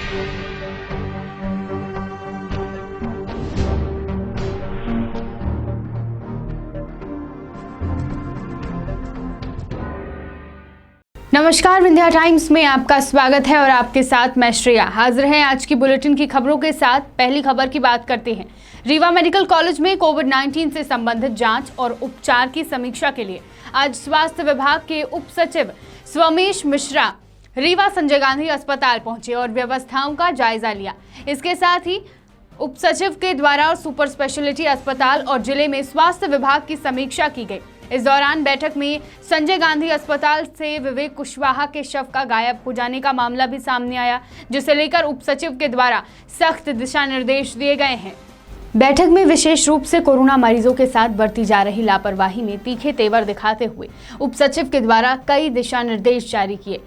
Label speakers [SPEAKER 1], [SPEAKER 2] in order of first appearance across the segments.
[SPEAKER 1] नमस्कार, विंध्या टाइम्स में आपका स्वागत है और आपके साथ मैं श्रेया हाजिर हैं आज की बुलेटिन की खबरों के साथ। पहली खबर की बात करते हैं। रीवा मेडिकल कॉलेज में कोविड-19 से संबंधित जांच और उपचार की समीक्षा के लिए आज स्वास्थ्य विभाग के उप सचिव स्वमेश मिश्रा रीवा संजय गांधी अस्पताल पहुंचे और व्यवस्थाओं का जायजा लिया। इसके साथ ही उप सचिव के द्वारा सुपर स्पेशलिटी अस्पताल और जिले में स्वास्थ्य विभाग की समीक्षा की गई। इस दौरान बैठक में संजय गांधी अस्पताल से विवेक कुशवाहा के शव का गायब हो जाने का मामला भी सामने आया, जिसे लेकर उप सचिव के द्वारा सख्त दिशा निर्देश दिए गए हैं। बैठक में विशेष रूप से कोरोना मरीजों के साथ बरती जा रही लापरवाही में तीखे तेवर दिखाते हुए उप सचिव के द्वारा कई दिशा निर्देश जारी किए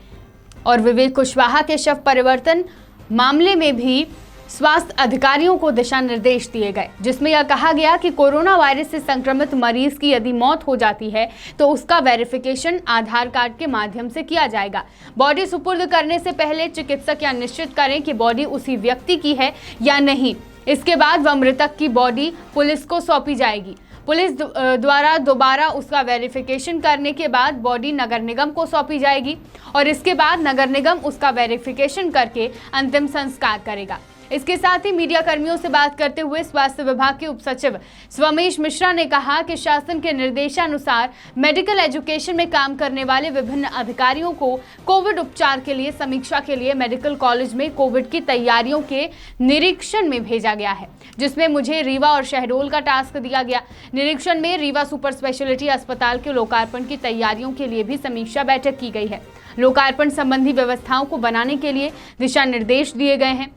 [SPEAKER 1] और विवेक कुशवाहा के शव परिवर्तन मामले में भी स्वास्थ्य अधिकारियों को दिशा निर्देश दिए गए, जिसमें यह कहा गया कि कोरोना वायरस से संक्रमित मरीज की यदि मौत हो जाती है तो उसका वेरिफिकेशन आधार कार्ड के माध्यम से किया जाएगा। बॉडी सुपुर्द करने से पहले चिकित्सक यह निश्चित करें कि बॉडी उसी व्यक्ति की है या नहीं। इसके बाद वह मृतक की बॉडी पुलिस को सौंपी जाएगी। पुलिस द्वारा दोबारा उसका वेरिफिकेशन करने के बाद बॉडी नगर निगम को सौंपी जाएगी और इसके बाद नगर निगम उसका वेरिफिकेशन करके अंतिम संस्कार करेगा। इसके साथ ही मीडिया कर्मियों से बात करते हुए स्वास्थ्य विभाग के उप सचिव स्वमेश मिश्रा ने कहा कि शासन के निर्देशानुसार मेडिकल एजुकेशन में काम करने वाले विभिन्न अधिकारियों को कोविड उपचार के लिए समीक्षा के लिए मेडिकल कॉलेज में कोविड की तैयारियों के निरीक्षण में भेजा गया है, जिसमें मुझे रीवा और शहडोल का टास्क दिया गया। निरीक्षण में रीवा सुपर स्पेशलिटी अस्पताल के लोकार्पण की तैयारियों के लिए भी समीक्षा बैठक की गई है। लोकार्पण संबंधी व्यवस्थाओं को बनाने के लिए दिशा निर्देश दिए गए हैं।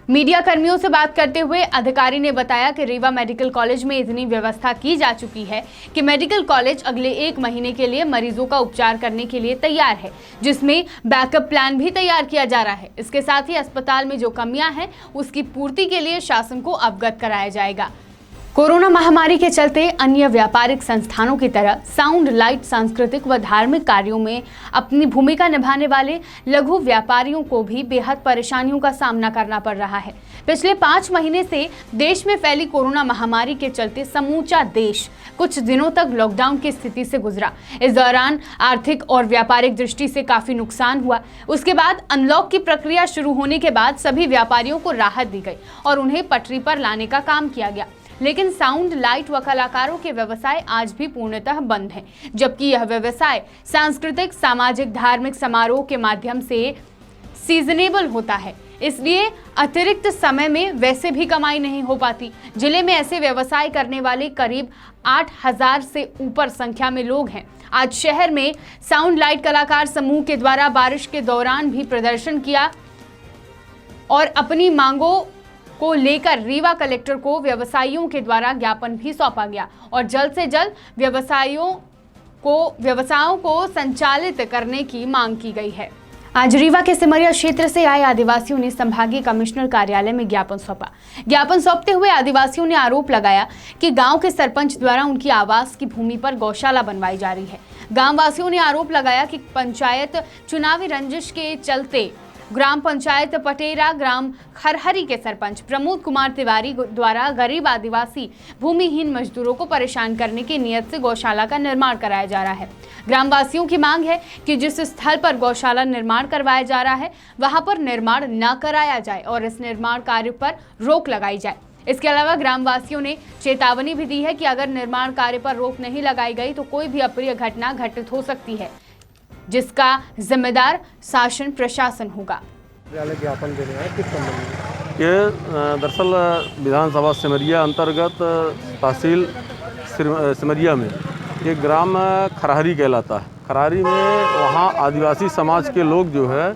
[SPEAKER 1] मीडिया कर्मियों से बात करते हुए अधिकारी ने बताया कि रीवा मेडिकल कॉलेज में इतनी व्यवस्था की जा चुकी है कि मेडिकल कॉलेज अगले 1 महीने के लिए मरीजों का उपचार करने के लिए तैयार है, जिसमें बैकअप प्लान भी तैयार किया जा रहा है। इसके साथ ही अस्पताल में जो कमियां हैं उसकी पूर्ति के लिए शासन को अवगत कराया जाएगा। कोरोना महामारी के चलते अन्य व्यापारिक संस्थानों की तरह साउंड लाइट सांस्कृतिक व धार्मिक कार्यों में अपनी भूमिका निभाने वाले लघु व्यापारियों को भी बेहद परेशानियों का सामना करना पड़ रहा है। पिछले 5 महीने से देश में फैली कोरोना महामारी के चलते समूचा देश कुछ दिनों तक लॉकडाउन की स्थिति से गुजरा। इस दौरान आर्थिक और व्यापारिक दृष्टि से काफी नुकसान हुआ। उसके बाद अनलॉक की प्रक्रिया शुरू होने के बाद सभी व्यापारियों को राहत दी गई और उन्हें पटरी पर लाने का काम किया गया। लेकिन साउंड लाइट व कलाकारों के व्यवसाय आज भी पूर्णतः बंद हैं, जबकि यह व्यवसाय सांस्कृतिक, सामाजिक, धार्मिक समारोह के माध्यम से सीजनेबल होता है, इसलिए अतिरिक्त समय में वैसे भी कमाई नहीं हो पाती। जिले में ऐसे व्यवसाय करने वाले करीब 8000 से ऊपर संख्या में लोग हैं। आज शहर में साउंड लाइट कलाकार समूह के द्वारा बारिश के दौरान भी प्रदर्शन किया और अपनी मांगों को लेकर रीवा कलेक्टर को व्यवसायियों के द्वारा ज्ञापन भी सौंपा गया और जल्द से जल्द व्यवसायों को संचालित करने की मांग की गई है। आज रीवा के सिमरिया क्षेत्र से आए आदिवासियों ने संभागीय कमिश्नर कार्यालय में ज्ञापन सौंपा। ज्ञापन सौंपते हुए आदिवासियों ने आरोप लगाया कि गांव के सरपंच द्वारा उनकी आवास की भूमि पर गौशाला बनवाई जा रही है। गांव वासियों ने आरोप लगाया कि पंचायत चुनावी रंजिश के चलते ग्राम पंचायत पटेरा ग्राम खरहरी के सरपंच प्रमोद कुमार तिवारी द्वारा गरीब आदिवासी भूमिहीन मजदूरों को परेशान करने की नियत से गौशाला का निर्माण कराया जा रहा है। ग्रामवासियों की मांग है कि जिस स्थल पर गौशाला निर्माण करवाया जा रहा है वहां पर निर्माण न कराया जाए और इस निर्माण कार्य पर रोक लगाई जाए। इसके अलावा ग्रामवासियों ने चेतावनी भी दी है कि अगर निर्माण कार्य पर रोक नहीं लगाई गई तो कोई भी अप्रिय घटना घटित हो सकती है, जिसका जिम्मेदार शासन प्रशासन होगा।
[SPEAKER 2] ज्ञापन दे रहे हैं किस संबंध में? ये दरअसल विधानसभा सिमरिया अंतर्गत तहसील सिमरिया में एक ग्राम खरहरी कहलाता है। खरहरी में वहाँ आदिवासी समाज के लोग जो है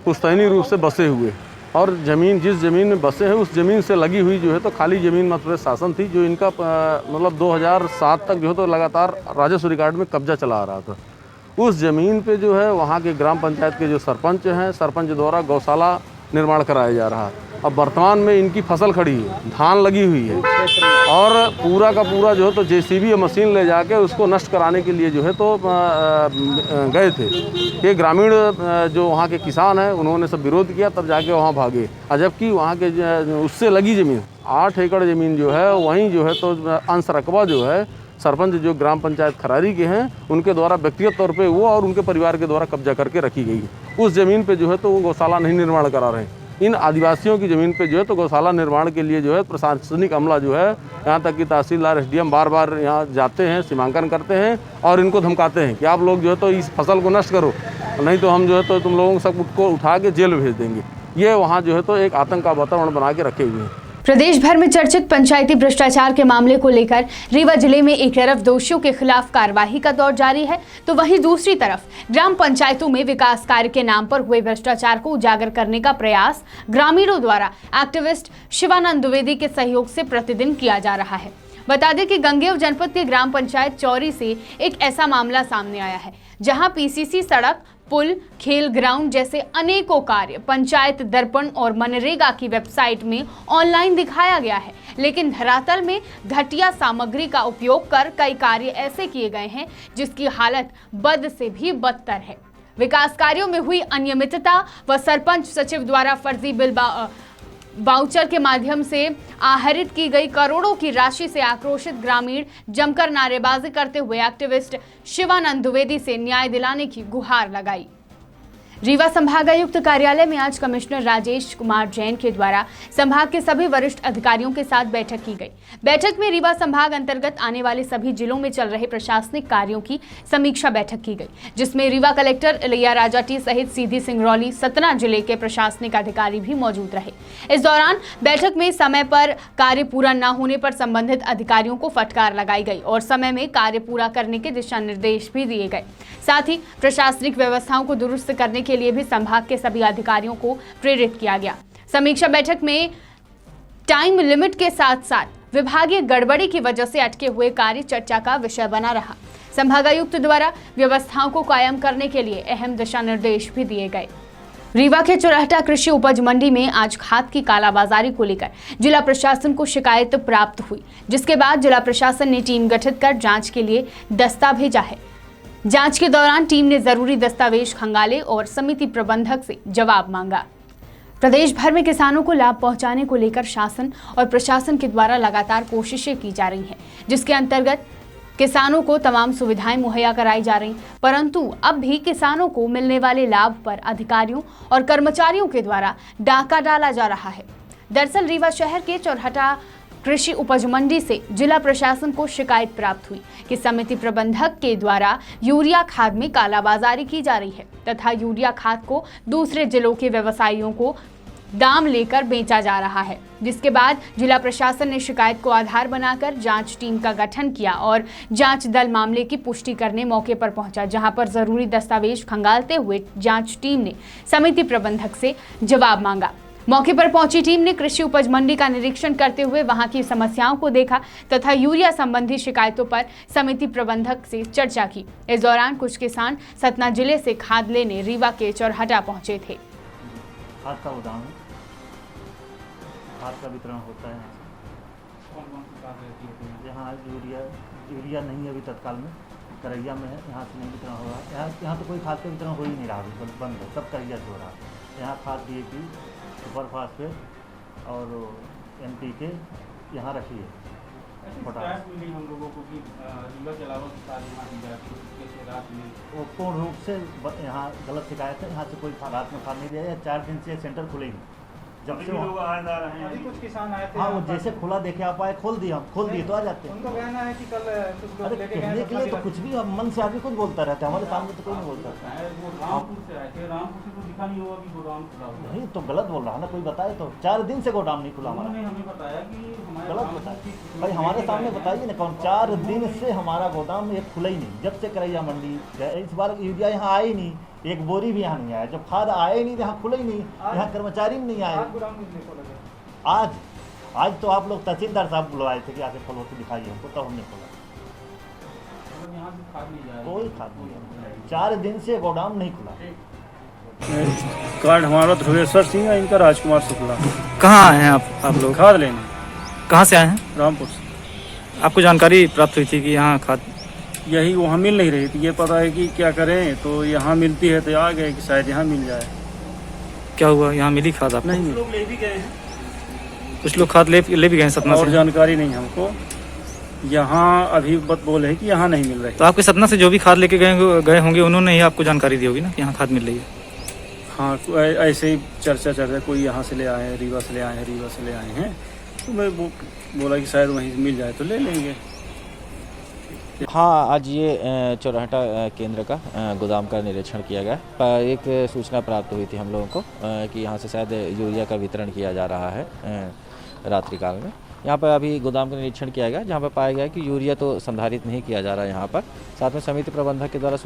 [SPEAKER 2] पुश्तैनी रूप से बसे हुए और ज़मीन जिस ज़मीन में बसे हैं उस ज़मीन से लगी हुई जो है तो खाली ज़मीन मतलब शासन थी, जो इनका मतलब 2007 तक जो है तो लगातार राजस्व रिकॉर्ड में कब्जा चला आ रहा था। उस ज़मीन पे जो है वहाँ के ग्राम पंचायत के जो सरपंच हैं, सरपंच द्वारा गौशाला निर्माण कराया जा रहा है। अब वर्तमान में इनकी फसल खड़ी है, धान लगी हुई है और पूरा का पूरा जो है तो जेसीबी मशीन ले जाके उसको नष्ट कराने के लिए जो है तो गए थे। ये ग्रामीण जो वहाँ के किसान हैं उन्होंने सब विरोध किया, तब जाके वहाँ भागे। जबकि वहाँ के उससे लगी ज़मीन 8 एकड़ ज़मीन जो है वहीं जो है तो अंश रकबा जो है सरपंच जो ग्राम पंचायत खरारी के हैं उनके द्वारा व्यक्तिगत तौर पे वो और उनके परिवार के द्वारा कब्जा करके रखी गई है। उस ज़मीन पे जो है तो वो गौशाला नहीं निर्माण करा रहे हैं। इन आदिवासियों की ज़मीन पे जो है तो गौशाला निर्माण के लिए जो है प्रशासनिक अमला जो है, यहाँ तक कि तहसीलदार SDM बार बार यहाँ जाते हैं, सीमांकन करते हैं और इनको धमकाते हैं कि आप लोग जो है तो इस फसल को नष्ट करो, नहीं तो हम जो है तो तुम लोगों सबको उठा के जेल में भेज देंगे। ये वहाँ जो है तो एक आतंक का वातावरण बना के रखे हुए हैं।
[SPEAKER 1] प्रदेश भर में चर्चित पंचायती भ्रष्टाचार के मामले को लेकर रीवा जिले में एक तरफ दोषियों के खिलाफ कार्रवाई का दौर जारी है, तो वहीं दूसरी तरफ ग्राम पंचायतों में विकास कार्य के नाम पर हुए भ्रष्टाचार को उजागर करने का प्रयास ग्रामीणों द्वारा एक्टिविस्ट शिवानंद द्विवेदी के सहयोग से प्रतिदिन किया जा रहा है। बता दें कि गंगेव जनपद के ग्राम पंचायत चौरी से एक ऐसा मामला सामने आया है जहां PCC सड़क, पुल, खेल ग्राउंड जैसे अनेकों कार्य पंचायत दर्पण और मनरेगा की वेबसाइट में ऑनलाइन दिखाया गया है, लेकिन धरातल में घटिया सामग्री का उपयोग कर कई कार्य ऐसे किए गए हैं जिसकी हालत बद से भी बदतर है। विकास कार्यों में हुई अनियमितता व सरपंच सचिव द्वारा फर्जी बिल वाउचर के माध्यम से आहरित की गई करोड़ों की राशि से आक्रोशित ग्रामीण जमकर नारेबाजी करते हुए एक्टिविस्ट शिवानंद द्विवेदी से न्याय दिलाने की गुहार लगाई। रीवा संभागायुक्त कार्यालय में आज कमिश्नर राजेश कुमार जैन के द्वारा संभाग के सभी वरिष्ठ अधिकारियों के साथ बैठक की गई। बैठक में रीवा संभाग अंतर्गत आने वाले सभी जिलों में चल रहे प्रशासनिक कार्यों की समीक्षा बैठक की गई, जिसमें रीवा कलेक्टर इलिया राजा टी सहित सीधी सिंगरौली, सतना जिले के प्रशासनिक अधिकारी भी मौजूद रहे। इस दौरान बैठक में समय पर कार्य पूरा न होने पर संबंधित अधिकारियों को फटकार लगाई गई और समय में कार्य पूरा करने के दिशा निर्देश भी दिए गए। साथ ही प्रशासनिक व्यवस्थाओं को दुरुस्त करने के लिए भी संभाग के सभी अधिकारियों को प्रेरित किया गया। समीक्षा बैठक में टाइम लिमिट के साथ साथ विभागीय गड़बड़ी की वजह से अटके हुए कार्य चर्चा का विषय बना रहा। संभागायुक्त द्वारा व्यवस्थाओं को कायम करने के लिए अहम दिशा निर्देश भी दिए गए। रीवा के चौराहटा कृषि उपज मंडी में आज खाद की कालाबाजारी को लेकर जिला प्रशासन को शिकायत प्राप्त हुई, जिसके बाद जिला प्रशासन ने टीम गठित कर जांच के लिए दस्ता भेजा है। जांच के दौरान टीम ने जरूरी दस्तावेज खंगाले और समिति प्रबंधक से जवाब मांगा। प्रदेश भर में किसानों को लाभ पहुंचाने को लेकर शासन और प्रशासन के द्वारा लगातार कोशिशें की जा रही हैं, जिसके अंतर्गत किसानों को तमाम सुविधाएं मुहैया कराई जा रही, परंतु अब भी किसानों को मिलने वाले लाभ पर अधिकारियों और कर्मचारियों के द्वारा डाका डाला जा रहा है। दरअसल रीवा शहर के चौराहटा कृषि उपज मंडी से जिला प्रशासन को शिकायत प्राप्त हुई कि समिति प्रबंधक के द्वारा यूरिया खाद में कालाबाजारी की जा रही है तथा यूरिया खाद को दूसरे जिलों के व्यवसायियों को दाम लेकर बेचा जा रहा है, जिसके बाद जिला प्रशासन ने शिकायत को आधार बनाकर जांच टीम का गठन किया और जांच दल मामले की पुष्टि करने मौके पर पहुंचा, जहां पर जरूरी दस्तावेज खंगालते हुए जांच टीम ने समिति प्रबंधक से जवाब मांगा। मौके पर पहुंची टीम ने कृषि उपज मंडी का निरीक्षण करते हुए वहां की समस्याओं को देखा तथा यूरिया संबंधी शिकायतों पर समिति प्रबंधक से चर्चा की। इस दौरान कुछ किसान सतना जिले से खाद लेने रीवा के चौराहटा पहुंचे थे।
[SPEAKER 3] खाद का गोदाम है, खाद का वितरण होता है। यहाँ यूरिया नहीं है अभी तत्काल में, करैया में है, यहाँ से नहीं वितरण हो रहा। यहाँ तो कोई खाद का वितरण हो ही नहीं रहा, बंद है, सब करैया से हो रहा है। यहाँ खाद DAP, सुपर फास्फेट और NPK यहाँ रखी है।
[SPEAKER 4] हम लोगों को कि रीवा के अलावा
[SPEAKER 3] वो पूर्ण रूप से यहाँ गलत शिकायत है। यहाँ से कोई रात में खाद नहीं दिया है। 4 दिन से सेंटर खुले ही जब से लोग आ जा रहे हैं।
[SPEAKER 4] कुछ किसान आए थे,
[SPEAKER 3] हाँ, वो जैसे खुला देखे आप आए, खोल दिए, हम खोल दिए तो आ जाते हैं।
[SPEAKER 4] उनका कहना है कि कल कुछ लोग लेके
[SPEAKER 3] कहने के लिए तो कुछ भी हम मन से आगे खुद बोलता रहता है, हमारे सामने तो कोई नहीं बोलता।
[SPEAKER 4] वो रामपुर से आए थे, रामपुर से तो दिखा नहीं होगा कि गोदाम खुला हुआ।
[SPEAKER 3] नहीं तो गलत बोल रहा है ना, कोई बताए तो। 4 दिन से गोदाम नहीं खुला हमारा।
[SPEAKER 4] हमें बताया कि
[SPEAKER 3] गलत बताया भाई, हमारे सामने बताइए ना कौन। 4 दिन से हमारा गोदाम ये खुला ही नहीं, जब से करैया मंडी। इस बार यूरिया यहाँ आए ही नहीं, एक बोरी भी यहाँ नहीं आया। जब खाद आए ही नहीं तो यहाँ खुले ही नहीं, यहाँ कर्मचारी भी नहीं आए। आज तो आप लोग तहसीलदार साहब बुलवाए थे कि आके खोलो तो दिखाइए हमको, तब हमने खोला। कोई खाद नहीं, 4 दिन से गोदाम नहीं खुला।
[SPEAKER 5] कार्ड हमारा ध्रुवेश्वर सिंह है, इनका राजकुमार शुक्ला।
[SPEAKER 6] कहाँ आए हैं आप लोग?
[SPEAKER 5] खाद लेने।
[SPEAKER 6] कहाँ से आए हैं?
[SPEAKER 5] रामपुर से। आपको जानकारी प्राप्त हुई थी कि यहाँ खाद
[SPEAKER 4] यही वहाँ मिल नहीं रही थी, ये पता है कि क्या करें, तो यहाँ मिलती है तो आ गए कि शायद यहाँ मिल जाए।
[SPEAKER 5] क्या हुआ, यहाँ मिली खाद आपको?
[SPEAKER 4] नहीं लोग ले भी गए हैं
[SPEAKER 5] कुछ लोग खाद ले भी गए हैं सतना
[SPEAKER 4] और
[SPEAKER 5] से।
[SPEAKER 4] जानकारी नहीं हमको, यहाँ अभी बत बोले है कि यहाँ नहीं मिल रही।
[SPEAKER 5] तो आपके सतना से जो भी खाद लेके गए होंगे उन्होंने ही आपको जानकारी दी होगी ना कि यहाँ खाद मिल रही है।
[SPEAKER 4] हाँ ऐसे ही चर्चा चल रहा है, कोई यहाँ से ले आए हैं, रीवा से ले आए हैं, रीवा से ले आए हैं, तो मैं बोला कि शायद वहीं मिल जाए तो ले लेंगे।
[SPEAKER 6] हाँ, आज ये चौराहटा केंद्र का गोदाम का निरीक्षण किया गया। एक सूचना प्राप्त हुई थी हम लोगों को कि यहाँ से शायद यूरिया का वितरण किया जा रहा है रात्रि काल में। यहाँ पर अभी गोदाम का निरीक्षण किया गया, जहाँ पर पाया गया कि यूरिया तो संधारित नहीं किया जा रहा है यहाँ पर। साथ में समिति प्रबंधक के द्वारा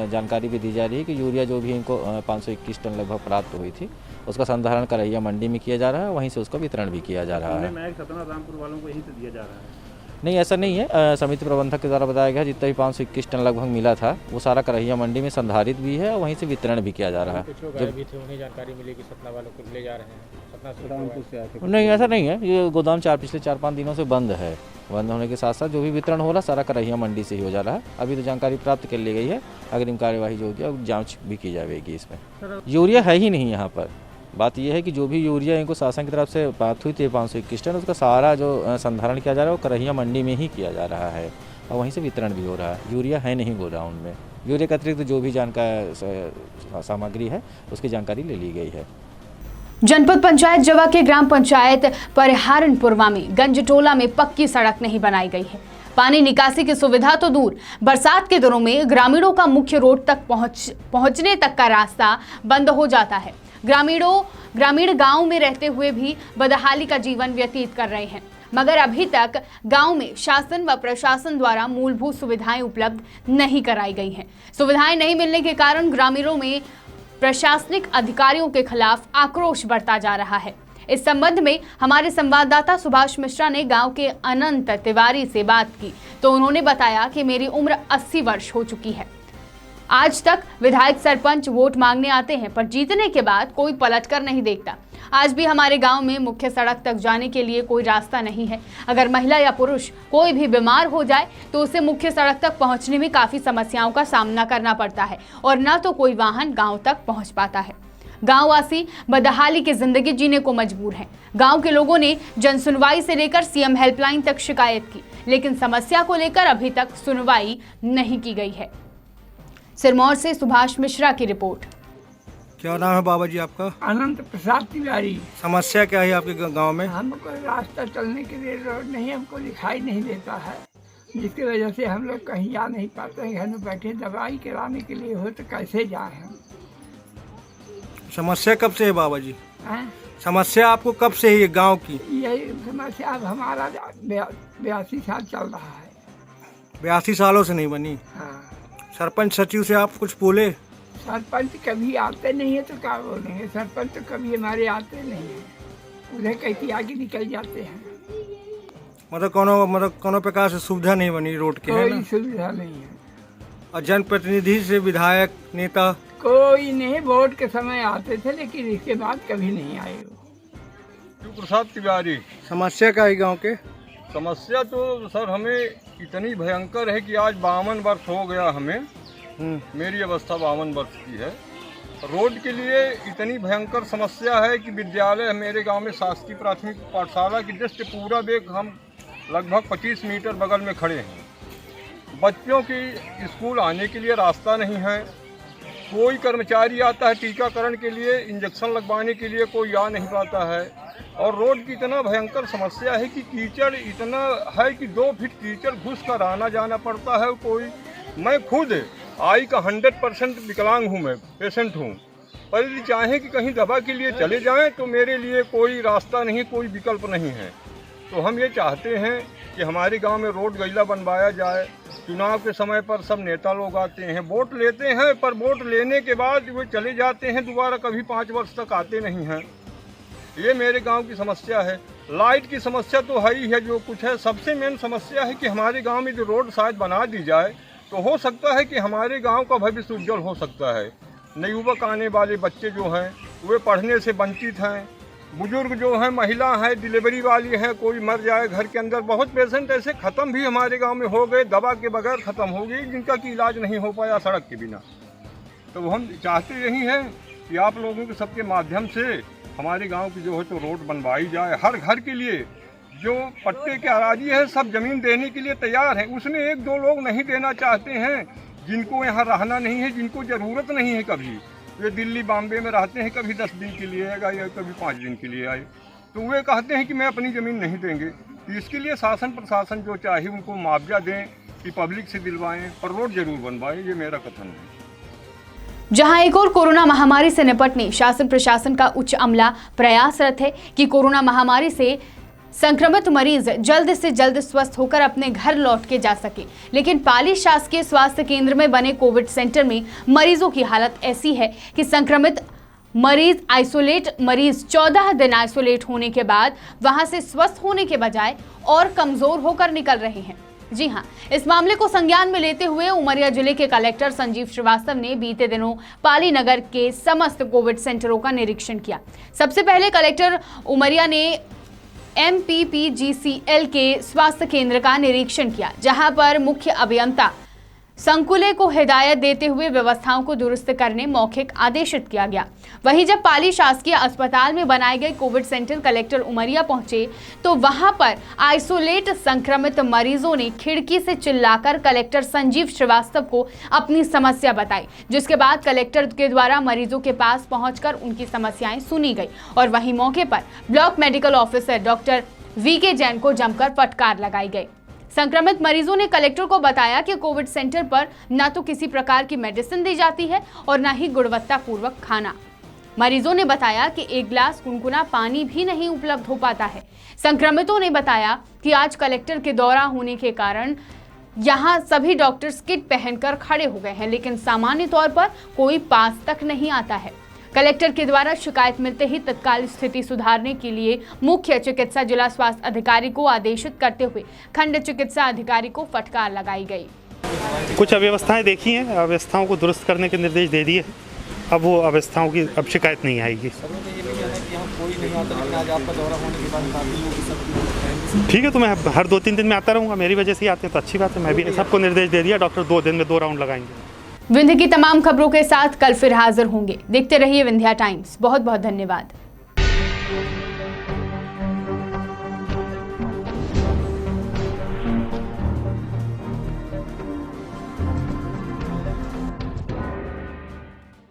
[SPEAKER 6] जानकारी भी दी जा रही है कि यूरिया जो भी इनको 521 टन लगभग प्राप्त हुई थी, उसका संधारण करैया मंडी में किया जा रहा है, वहीं से उसका वितरण भी किया जा रहा है।
[SPEAKER 4] सतना रामपुर वालों को यहीं से दिया जा रहा है।
[SPEAKER 6] नहीं, ऐसा नहीं है। समिति प्रबंधक के द्वारा बताया गया जितना भी 521 टन लगभग मिला था वो सारा करैया मंडी में संधारित भी है और वहीं से वितरण भी किया जा रहा है।
[SPEAKER 7] जो भी थे उन्हें जानकारी मिली कि सतना वालों को ले जा रहे हैं, सतना से
[SPEAKER 6] नहीं, ऐसा नहीं है। ये गोदाम पिछले 4-5 दिनों से बंद है। बंद होने के साथ साथ जो भी वितरण हो रहा सारा करैया मंडी से ही हो जा रहा है। अभी तो जानकारी प्राप्त कर ली गई है, अग्रिम कार्यवाही जो होगी जाँच भी की जाएगी। इसमें यूरिया है ही नहीं यहाँ पर। बात यह है कि जो भी यूरिया इनको शासन की तरफ से बात हुई थी 521 टन, उसका सारा जो संधारण किया जा रहा है वो करैया मंडी में ही किया जा रहा है और वहीं से वितरण भी हो रहा है। यूरिया है नहीं गोदाम में। यूरिया के अतिरिक्त जो भी जानकारी सामग्री है उसकी जानकारी ले ली गई है।
[SPEAKER 1] जनपद पंचायत जवा के ग्राम पंचायत परिहारनपुरवा में गंजटोला में पक्की सड़क नहीं बनाई गई है। पानी निकासी की सुविधा तो दूर, बरसात के दिनों में ग्रामीणों का मुख्य रोड तक पहुंचने तक का रास्ता बंद हो जाता है। ग्रामीण गांव में रहते हुए भी बदहाली का जीवन व्यतीत कर रहे हैं, मगर अभी तक गांव में शासन व प्रशासन द्वारा मूलभूत सुविधाएं उपलब्ध नहीं कराई गई हैं। सुविधाएं नहीं मिलने के कारण ग्रामीणों में प्रशासनिक अधिकारियों के खिलाफ आक्रोश बढ़ता जा रहा है। इस संबंध में हमारे संवाददाता सुभाष मिश्रा ने गांव के अनंत तिवारी से बात की तो उन्होंने बताया कि मेरी उम्र 80 वर्ष हो चुकी है। आज तक विधायक सरपंच वोट मांगने आते हैं, पर जीतने के बाद कोई पलटकर नहीं देखता। आज भी हमारे गांव में मुख्य सड़क तक जाने के लिए कोई रास्ता नहीं है। अगर महिला या पुरुष कोई भी बीमार हो जाए तो उसे मुख्य सड़क तक पहुंचने में काफी समस्याओं का सामना करना पड़ता है और न तो कोई वाहन गांव तक पहुंच पाता है। गांववासी बदहाली की जिंदगी जीने को मजबूर हैं। गांव के लोगों ने जनसुनवाई से लेकर सीएम हेल्पलाइन तक शिकायत की, लेकिन समस्या को लेकर अभी तक सुनवाई नहीं की गई है। सिरमौर से सुभाष मिश्रा की रिपोर्ट।
[SPEAKER 8] क्या नाम है बाबा जी आपका?
[SPEAKER 9] अनंत प्रसाद तिवारी।
[SPEAKER 8] समस्या क्या है आपके गांव में?
[SPEAKER 9] हमको रास्ता चलने के लिए रोड नहीं, हमको दिखाई नहीं देता है, जिसकी वजह से हम लोग कहीं जा नहीं पाते हैं। घर में बैठे दवाई कराने के लिए हो तो कैसे जाए हम?
[SPEAKER 8] समस्या कब से है बाबा जी?
[SPEAKER 9] हैं?
[SPEAKER 8] समस्या आपको कब से है ये गांव की?
[SPEAKER 9] यही समस्या अब हमारा 82 साल चल रहा है।
[SPEAKER 8] 82 सालों से नहीं बनी?
[SPEAKER 9] हाँ।
[SPEAKER 8] सरपंच सचिव से आप कुछ बोले?
[SPEAKER 9] सरपंच कभी आते नहीं है तो क्या बोलेंगे। सरपंच तो कभी हमारे आते नहीं है, उन्हें कहती आगे निकल जाते हैं।
[SPEAKER 8] मतलब कोनो प्रकार से सुविधा नहीं बनी रोड के?
[SPEAKER 9] कोई सुविधा नहीं है।
[SPEAKER 8] और जनप्रतिनिधि से विधायक नेता
[SPEAKER 9] कोई नहीं, वोट के समय आते थे लेकिन इसके बाद कभी नहीं आए वो।
[SPEAKER 10] प्रसाद तिवारी।
[SPEAKER 8] समस्या क्या है गांव के?
[SPEAKER 10] समस्या तो सर हमें इतनी भयंकर है कि आज 52 वर्ष हो गया हमें। मेरी अवस्था 52 वर्ष की है। रोड के लिए इतनी भयंकर समस्या है कि विद्यालय मेरे गांव में शासकीय प्राथमिक पाठशाला की दृष्टि पूरा बेग हम लगभग 25 मीटर बगल में खड़े हैं। बच्चों की स्कूल आने के लिए रास्ता नहीं है। कोई कर्मचारी आता है टीकाकरण के लिए, इंजेक्शन लगवाने के लिए कोई आ नहीं पाता है। और रोड की इतना भयंकर समस्या है कि कीचड़ इतना है कि 2 फीट कीचड़ घुस कर आना जाना पड़ता है। मैं खुद आई का 100% विकलांग हूँ, मैं पेशेंट हूँ। पर यदि चाहें कि कहीं दवा के लिए चले जाएं तो मेरे लिए कोई रास्ता नहीं, कोई विकल्प नहीं है। तो हम ये चाहते हैं कि हमारे गांव में रोड गैला बनवाया जाए। चुनाव के समय पर सब नेता लोग आते हैं, वोट लेते हैं, पर वोट लेने के बाद वे चले जाते हैं, दोबारा कभी 5 वर्ष तक आते नहीं हैं। ये मेरे गांव की समस्या है। लाइट की समस्या तो है ही है, जो कुछ है। सबसे मेन समस्या है कि हमारे गांव में जो रोड शायद बना दी जाए तो हो सकता है कि हमारे गांव का भविष्य उज्जवल हो सकता है। नवयुवक आने वाले बच्चे जो हैं वे पढ़ने से वंचित हैं। बुजुर्ग जो हैं, महिला हैं, डिलीवरी वाली हैं, कोई मर जाए घर के अंदर। बहुत पेशेंट ऐसे ख़त्म भी हमारे गांव में हो गए, दवा के बगैर ख़त्म हो गई, जिनका कि इलाज नहीं हो पाया सड़क के बिना। तो हम चाहते यही हैं कि आप लोगों के सबके माध्यम से हमारे गांव की जो है तो रोड बनवाई जाए। हर घर के लिए जो पट्टे के अराजी है सब ज़मीन देने के लिए तैयार हैं, उसमें एक दो लोग नहीं देना चाहते हैं, जिनको यहाँ रहना नहीं है, जिनको ज़रूरत नहीं है। कभी वे दिल्ली बॉम्बे में रहते हैं, कभी 10 दिन के लिए आएगा या कभी 5 दिन के लिए आए, तो वे कहते हैं कि मैं अपनी ज़मीन नहीं देंगे। तो इसके लिए शासन प्रशासन जो चाहे उनको मुआवजा दें, कि पब्लिक से दिलवाएं और रोड जरूर बनवाएं, ये मेरा कथन है।
[SPEAKER 1] जहां एक और कोरोना महामारी से निपटने शासन प्रशासन का उच्च अमला प्रयासरत है कि कोरोना महामारी से संक्रमित मरीज जल्द से जल्द स्वस्थ होकर अपने घर लौट के जा सके, लेकिन पाली शासकीय स्वास्थ्य केंद्र में बने कोविड सेंटर में मरीजों की हालत ऐसी है कि संक्रमित मरीज 14 दिन आइसोलेट होने के बाद वहां से स्वस्थ होने के बजाय और कमजोर होकर निकल रहे हैं। जी हां, इस मामले को संज्ञान में लेते हुए उमरिया जिले के कलेक्टर संजीव श्रीवास्तव ने बीते दिनों पाली नगर के समस्त कोविड सेंटरों का निरीक्षण किया। सबसे पहले कलेक्टर उमरिया ने MPPGCL के स्वास्थ्य केंद्र का निरीक्षण किया, जहां पर मुख्य अभियंता संकुले को हिदायत देते हुए व्यवस्थाओं को दुरुस्त करने मौखिक आदेशित किया गया। वहीं जब पाली शासकीय अस्पताल में बनाए गए कोविड सेंटर कलेक्टर उमरिया पहुंचे तो वहां पर आइसोलेट संक्रमित मरीजों ने खिड़की से चिल्लाकर कलेक्टर संजीव श्रीवास्तव को अपनी समस्या बताई, जिसके बाद कलेक्टर के द्वारा मरीजों के पास पहुंचकर उनकी समस्याएं सुनी गई और वहीं मौके पर block medical officer doctor VK Jain को जमकर फटकार लगाई गई। संक्रमित मरीजों ने कलेक्टर को बताया कि कोविड सेंटर पर न तो किसी प्रकार की मेडिसिन दी जाती है और न ही गुणवत्तापूर्वक खाना। मरीजों ने बताया कि एक गिलास गुनगुना पानी भी नहीं उपलब्ध हो पाता है। संक्रमितों ने बताया कि आज कलेक्टर के दौरा होने के कारण यहाँ सभी डॉक्टर्स किट पहनकर खड़े हो गए हैं, लेकिन सामान्य तौर पर कोई पास तक नहीं आता है। कलेक्टर के द्वारा शिकायत मिलते ही तत्काल स्थिति सुधारने के लिए मुख्य चिकित्सा जिला स्वास्थ्य अधिकारी को आदेशित करते हुए खंड चिकित्सा अधिकारी को फटकार लगाई गई।
[SPEAKER 11] कुछ अव्यवस्थाएं देखी हैं, अव्यवस्थाओं को दुरुस्त करने के निर्देश दे दिए। अब वो अवस्थाओं की अब शिकायत नहीं आएगी। ठीक है, तो मैं हर 2-3 दिन में आता रहूँगा, मेरी वजह से ही आते हैं तो अच्छी बात है। मैं भी सबको निर्देश दे दिया, डॉक्टर 2 दिन में 2 राउंड लगाएंगे।
[SPEAKER 1] विंध्य की तमाम खबरों के साथ कल फिर हाजिर होंगे। देखते रहिए विंध्या टाइम्स। बहुत बहुत धन्यवाद।